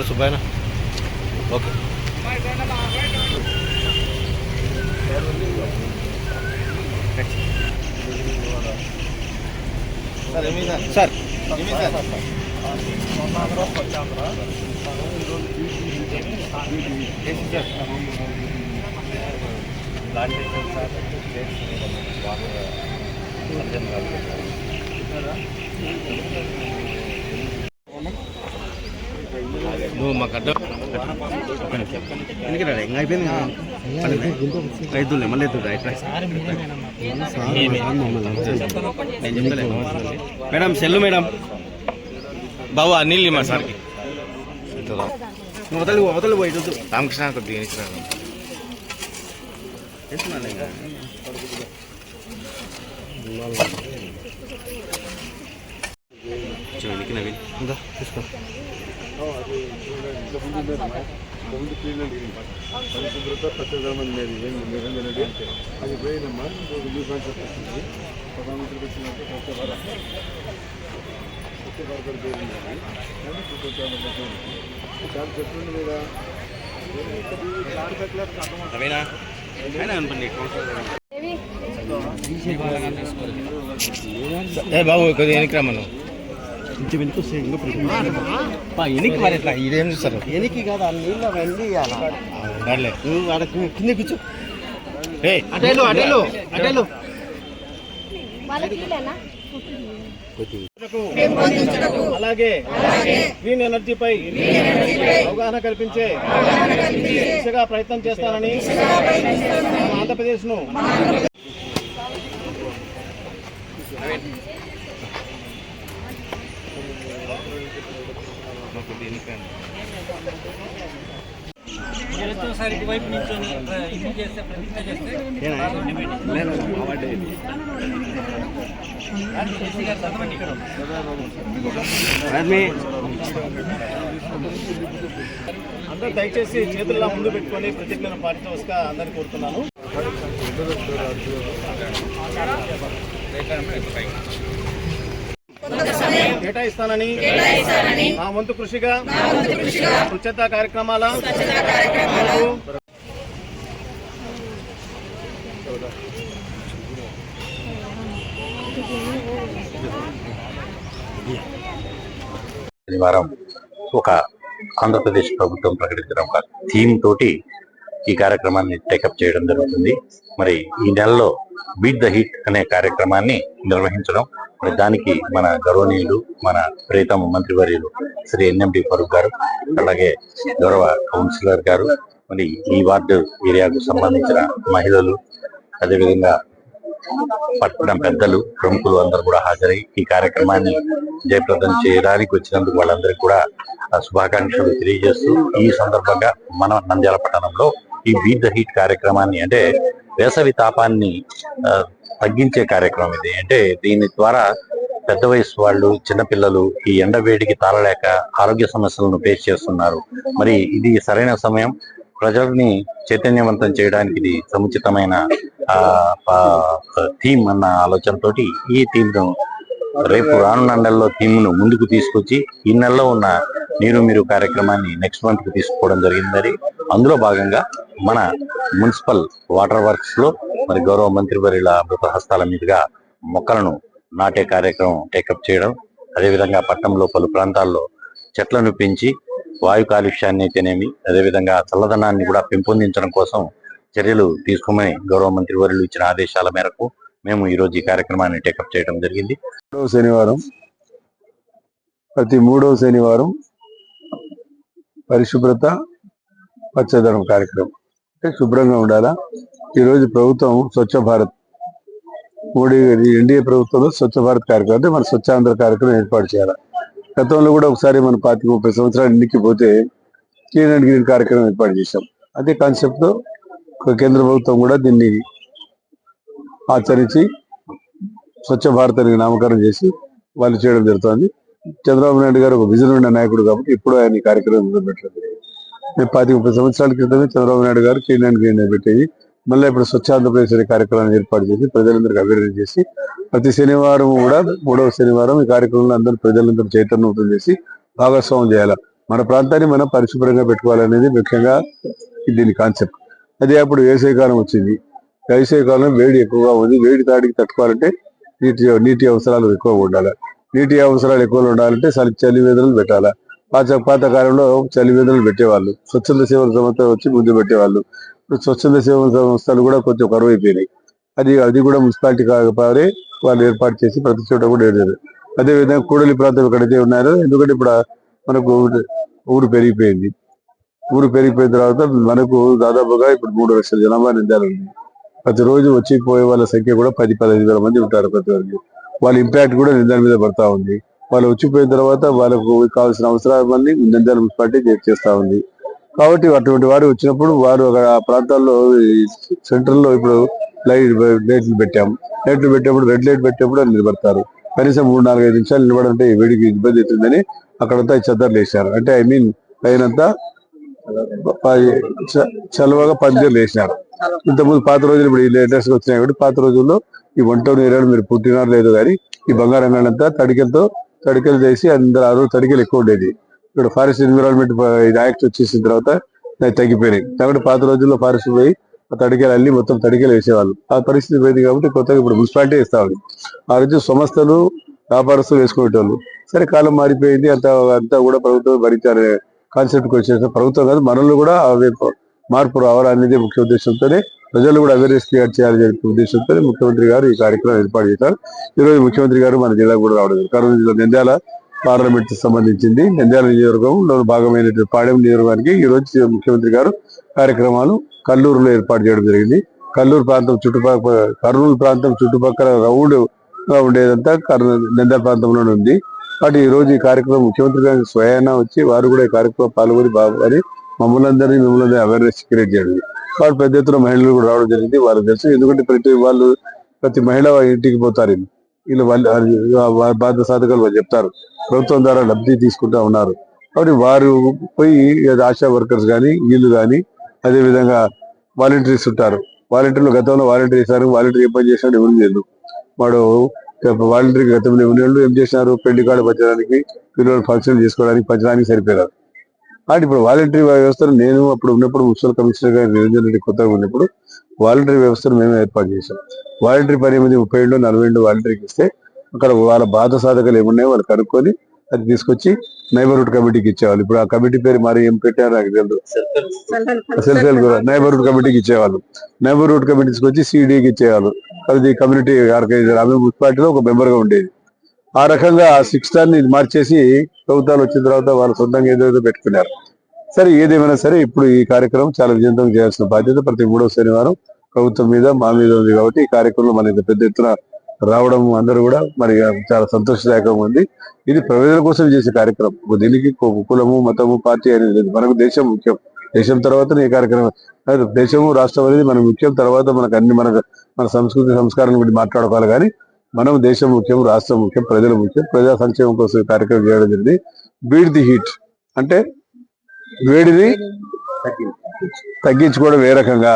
सुबह okay sir నువ్వు మాకు అడ్డం అయిపోయింది రైతులే మళ్ళీ నేను చెప్తలే మేడం సెల్లు మేడం బాబు ఆ నీళ్ళు మా సార్కి వదలు వదలు పోయి రామకృష్ణ కొద్దిగా చూడండి నవీన్ ఇంకా తీసుకో పరిశుభ్రత పచ్చదనం అనేది అది పోయినమ్మా న్యూ కాన్సెప్ట్ వస్తుంది ప్రధానమంత్రికి వచ్చినట్టు స్వచ్ఛ భారత్ పేరు చాలా చెప్తుంది లేదా బాబు కొద్దిగా వెనక్కి రమ్మను కొంచెం వెనక్కి వస్తే వెనక్కి మరి ఎట్లా ఇదేం చూస్తారు వెనక్కి కాదు నీళ్ళ వెళ్ళి నువ్వు అక్కడ కింద కూర్చో అటేలు అటేలు అటేలు అలాగే గ్రీన్ ఎనర్జీపై అవగాహన కల్పించే దిశగా ప్రయత్నం చేస్తానని ఆంధ్రప్రదేశ్ను వైపు నిల్చొని ఇది చేస్తే ప్రతిజ్ఞ చేస్తే అందరూ దయచేసి చేతుల్లో ముందు పెట్టుకొని ప్రతిజ్ఞను పాటించవలసిగా అందరినీ కోరుతున్నాను. కేటాయిస్తానని నా వంతు కృషిగా స్వచ్ఛతా కార్యక్రమాల శనివారం ఒక ఆంధ్రప్రదేశ్ ప్రభుత్వం ప్రకటించిన ఒక థీమ్ తోటి ఈ కార్యక్రమాన్ని టేకప్ చేయడం జరుగుతుంది. మరి ఈ నెలలో బీట్ ద హీట్ అనే కార్యక్రమాన్ని నిర్వహించడం, మరి దానికి మన గౌరవనీయులు మన ప్రియతమ మంత్రివర్యులు శ్రీ ఎన్ఎండి ఫరూక్ గారు, అలాగే గౌరవ కౌన్సిలర్ గారు, మరి ఈ వార్డు ఏరియాకు సంబంధించిన మహిళలు, అదేవిధంగా పట్టణ పెద్దలు, ప్రముఖులు అందరూ కూడా హాజరై ఈ కార్యక్రమాన్ని జయప్రదం చేయడానికి వచ్చినందుకు వాళ్ళందరికీ కూడా శుభాకాంక్షలు తెలియజేస్తూ, ఈ సందర్భంగా మన నంద్యాల పట్టణంలో ఈ బీట్ ద హీట్ కార్యక్రమాన్ని, అంటే వేసవి తాపాన్ని తగ్గించే కార్యక్రమం ఇది. అంటే దీని ద్వారా పెద్ద వయసు వాళ్ళు, చిన్నపిల్లలు ఈ ఎండ వేడికి తాళలేక ఆరోగ్య సమస్యలను ఫేస్ చేస్తున్నారు. మరి ఇది సరైన సమయం, ప్రజల్ని చైతన్యవంతం చేయడానికి ఇది సముచితమైన థీమ్ అన్న ఆలోచనతో ఈ థీమ్ను రేపు రానున్న నెలలో థీమ్ను ముందుకు తీసుకొచ్చి ఈ నెలలో ఉన్న నీరు మీరు కార్యక్రమాన్ని నెక్స్ట్ మంత్ కు తీసుకోవడం జరిగిందని, అందులో భాగంగా మన మున్సిపల్ వాటర్ వర్క్స్ లో మరి గౌరవ మంత్రివర్యుల అమృత హస్తాల మీదుగా మొక్కలను నాటే కార్యక్రమం టేకప్ చేయడం, అదేవిధంగా పట్టణంలో పలు ప్రాంతాల్లో చెట్లను పెంచి వాయు కాలుష్యాన్ని అయితేనేమి, అదేవిధంగా చల్లదనాన్ని కూడా పెంపొందించడం కోసం చర్యలు తీసుకోమని గౌరవ మంత్రివర్యులు ఇచ్చిన ఆదేశాల మేరకు మేము ఈరోజు ఈ కార్యక్రమాన్ని టేకప్ చేయడం జరిగింది. ప్రతి మూడవ శనివారం పరిశుభ్రత పచ్చదనం కార్యక్రమం, అంటే శుభ్రంగా ఉండాలా. ఈరోజు ప్రభుత్వం స్వచ్ఛ భారత్, మోడీ ఎన్డీఏ ప్రభుత్వంలో స్వచ్ఛ భారత్ కార్యక్రమం, అంటే మన స్వచ్ఛాంధ్ర కార్యక్రమం ఏర్పాటు చేయాలి. గతంలో కూడా ఒకసారి మనం 25-30 సంవత్సరాలు ఇంటికి పోతే క్లీన్ అండ్ గ్రీన్ కార్యక్రమం ఏర్పాటు చేశాం. అదే కాన్సెప్ట్ తో కేంద్ర ప్రభుత్వం కూడా దీన్ని ఆచరించి స్వచ్ఛ భారత్ అని నామకరణం చేసి వాళ్ళు చేయడం జరుగుతుంది. చంద్రబాబు నాయుడు గారు ఒక విజన్ ఉన్న నాయకుడు కాబట్టి ఇప్పుడు ఆయన ఈ కార్యక్రమం మొదలుపెట్టలేదు. మేము 25-30 సంవత్సరాల క్రితమే చంద్రబాబు నాయుడు గారు క్లీన్ అండ్ గ్రీన్ పెట్టేది. మళ్ళీ ఇప్పుడు స్వచ్ఛ ఆంధ్రప్రదేశ్ అనే కార్యక్రమాన్ని ఏర్పాటు చేసి ప్రజలందరికీ అవేర్నెస్ చేసి ప్రతి శనివారం కూడా 3వ శనివారం ఈ కార్యక్రమంలో అందరూ ప్రజలందరూ చైతన్యవంతం చేసి భాగస్వామ్యం చేయాలి. మన ప్రాంతాన్ని మనం పరిశుభ్రంగా పెట్టుకోవాలనేది ముఖ్యంగా దీని కాన్సెప్ట్. అదే అప్పుడు వేసవికాలం వచ్చింది. వేసవికాలం వేడి ఎక్కువగా ఉంది. వేడి తాడికి తట్టుకోవాలంటే నీటి అవసరాలు ఎక్కువగా ఉండాలి. నీటి అవసరాలు ఎక్కువగా ఉండాలంటే చలి వేదనలు పెట్టాలి. పాత కాలంలో చలి వేదనలు పెట్టేవాళ్ళు. స్వచ్ఛంద సేవల సంస్థ వచ్చి ముందు పెట్టేవాళ్ళు. ఇప్పుడు స్వచ్ఛంద సేవల సంస్థలు కూడా కొంచెం కరువైపోయినాయి. అది కూడా మున్సిపాలిటీ కాకపోతే వాళ్ళు ఏర్పాటు చేసి ప్రతి చోట కూడా ఏడారు. అదేవిధంగా కూడలి ప్రాంతం ఎక్కడైతే ఉన్నారో, ఎందుకంటే ఇప్పుడు మనకు ఊరు పెరిగిపోయింది. ఊరు పెరిగిపోయిన తర్వాత మనకు దాదాపుగా ఇప్పుడు 3 లక్షల జనాభా నంద్యాల ఉంది. ప్రతిరోజు వచ్చి పోయే వాళ్ళ సంఖ్య కూడా 10-15 వేల మంది ఉంటారు ప్రతి ఒక్కరికి. వాళ్ళ ఇంపాక్ట్ కూడా నంద్యాల మీద పడతా ఉంది. వాళ్ళు వచ్చిపోయిన తర్వాత వాళ్ళకు కావాల్సిన అవసరాలన్నీ నంద్యాల మున్సిపాలిటీ చేస్తా ఉంది. కాబట్టి అటువంటి వారు వచ్చినప్పుడు వారు ఆ ప్రాంతాల్లో సెంటర్ లో ఇప్పుడు లైట్లు పెట్టేప్పుడు రెడ్ లైట్ పెట్టేప్పుడు నిలబడతారు. కనీసం 3-4-5 నిమిషాలు నిలబడంటే వేడికి ఇబ్బంది అవుతుందని అక్కడంతా చద్దర్లు వేసినారు. అంటే పైనంతా చలవగా పందిర్లు వేసినారు. ఇంతకుముందు పాత రోజులు ఇప్పుడు లేటెస్ట్ గా వచ్చినాయి కాబట్టి పాత రోజుల్లో ఈ 1 టౌన్ ఏరియాలో మీరు పుట్టినారు లేదు కానీ ఈ బంగారంగానంతా తడికలు చేసి అందరూ ఆ రోజు తడికలు ఎక్కువ ఉండేది. ఇక్కడ ఫారెస్ట్ ఎన్విరాన్మెంట్ యాక్ట్ వచ్చేసిన తర్వాత తగ్గిపోయినాయి. కాబట్టి పాత రోజుల్లో ఫారెస్ట్ పోయి ఆ తడికలు అల్లి మొత్తం తడికలు వేసేవాళ్ళు. ఆ పరిస్థితి పోయింది కాబట్టి కొత్తగా ఇప్పుడు మున్సిపాలిటీ వేస్తా ఉంది. ఆ రోజు సంస్థలు వ్యాపారస్తులు వేసుకునేటోళ్ళు. సరే కాలం మారిపోయింది. అంతా కూడా ప్రభుత్వం భరించాలనే కాన్సెప్ట్కి వచ్చేసిన ప్రభుత్వం కాదు, మనల్ని కూడా మార్పు రావాలనేది ముఖ్య ఉద్దేశంతోనే ప్రజలు కూడా అవేర్నెస్ క్రియేట్ చేయాలనే ఉద్దేశంతో ముఖ్యమంత్రి గారు ఈ కార్యక్రమం ఏర్పాటు చేశారు. ఈ రోజు ముఖ్యమంత్రి గారు మన జిల్లాకు కూడా రావడం కర్నూలు జిల్లా నంద్యాల పార్లమెంట్ సంబంధించింది. నంద్యాల నియోజకవర్గంలో భాగమైనటువంటి పాడెం నియోజకవర్గానికి ఈ రోజు ముఖ్యమంత్రి గారు కార్యక్రమాలు కల్లూరులో ఏర్పాటు చేయడం జరిగింది. కర్నూలు ప్రాంతం చుట్టుపక్కల రౌండ్ గా ఉండేదంతా నంద్యాల ప్రాంతంలోనే ఉంది. కాబట్టి ఈ రోజు ఈ కార్యక్రమం ముఖ్యమంత్రి గారు స్వయానా వచ్చి వారు కూడా ఈ కార్యక్రమం పాల్గొని బాగుని మిమ్మల్ని అవేర్నెస్ క్రియేట్ చేయడం. కాబట్టి పెద్ద ఎత్తున మహిళలు కూడా రావడం జరిగింది. వాళ్ళకి తెలుసు, ఎందుకంటే ప్రతి మహిళ ఇంటికి పోతారు. వీళ్ళు బాధ్యత సాధకాలు వాళ్ళు చెప్తారు. ప్రభుత్వం ద్వారా లబ్ధి తీసుకుంటా ఉన్నారు. కాబట్టి వారు పోయి ఆశా వర్కర్స్ కానీ వీళ్ళు కానీ అదేవిధంగా వాలంటీర్స్ ఉంటారు. వాలంటీర్లు గతంలో వాలంటీర్ చేశారు. వాలంటీర్ ఏం పని చేసినాడు ఎవరు లేదు. వాడు వాలంటీర్ గతంలో ఎవరు ఏం చేసినారు, పెళ్లి కార్డు పంచడానికి, పిల్లలు ఫంక్షన్ చేసుకోవడానికి పంచడానికి సరిపోయారు. అంటే ఇప్పుడు వాలంటరీ వ్యవస్థను నేను అప్పుడు ఉన్నప్పుడు మున్సిపల్ కమిషనర్ గా నిరంజన్ రెడ్డి కొత్తగా ఉన్నప్పుడు వాలంటరీ వ్యవస్థను మేమే ఏర్పాటు చేశాం. వాలంటరీ 37-40 వాలంటరీకి ఇస్తే అక్కడ వాళ్ళ బాధ సాధకాలు ఏమున్నాయో వాళ్ళు కనుక్కొని అది తీసుకొచ్చి నైబర్హుడ్ కమిటీకి ఇచ్చేవాళ్ళు. ఇప్పుడు ఆ కమిటీ పేరు మరి ఏం పెట్టారు నాకు తెలియదు. సెల్ఫ్ హెల్ప్ నైబర్హుడ్ కమిటీకి ఇచ్చేవాళ్ళు. నైబర్హుడ్ కమిటీ తీసుకొచ్చి సిడికి ఇచ్చేవాళ్ళు. అది కమ్యూనిటీ ఆర్గనైజర్ ఆమె మున్సిపాలిటీలో ఒక మెంబర్ గా ఉండేది. ఆ రకంగా 6 టర్న్ మార్చేసి ప్రభుత్వాలు వచ్చిన తర్వాత వాళ్ళు సొంతంగా ఏదైతే పెట్టుకున్నారు. సరే ఏదేమైనా సరే ఇప్పుడు ఈ కార్యక్రమం చాలా విజయవంతం చేయాల్సిన బాధ్యత ప్రతి 3వ శనివారం ప్రభుత్వం మీద మా మీద ఉంది. కాబట్టి ఈ కార్యక్రమంలో మన పెద్ద ఎత్తున రావడం అందరూ కూడా మరి చాలా సంతోషదాయకంగా ఉంది. ఇది ప్రజల కోసం చేసే కార్యక్రమం. దీనికి కులము మతము పార్టీ అనేది లేదు. మనకు దేశం ముఖ్యం. దేశం తర్వాత ఈ కార్యక్రమం దేశము రాష్ట్రం అనేది మనకు ముఖ్యం. తర్వాత మనకు అన్ని మన సంస్కృతి సంస్కారం గురించి మాట్లాడుకోవాలి. కానీ మనం దేశం ముఖ్యం, రాష్ట్రం ముఖ్యం, ప్రజలు ముఖ్యం. ప్రజా సంక్షేమం కోసం కార్యక్రమం చేయడం జరిగింది. బీట్ ది హీట్ అంటే వేడిని తగ్గించుకోవడం ఏ రకంగా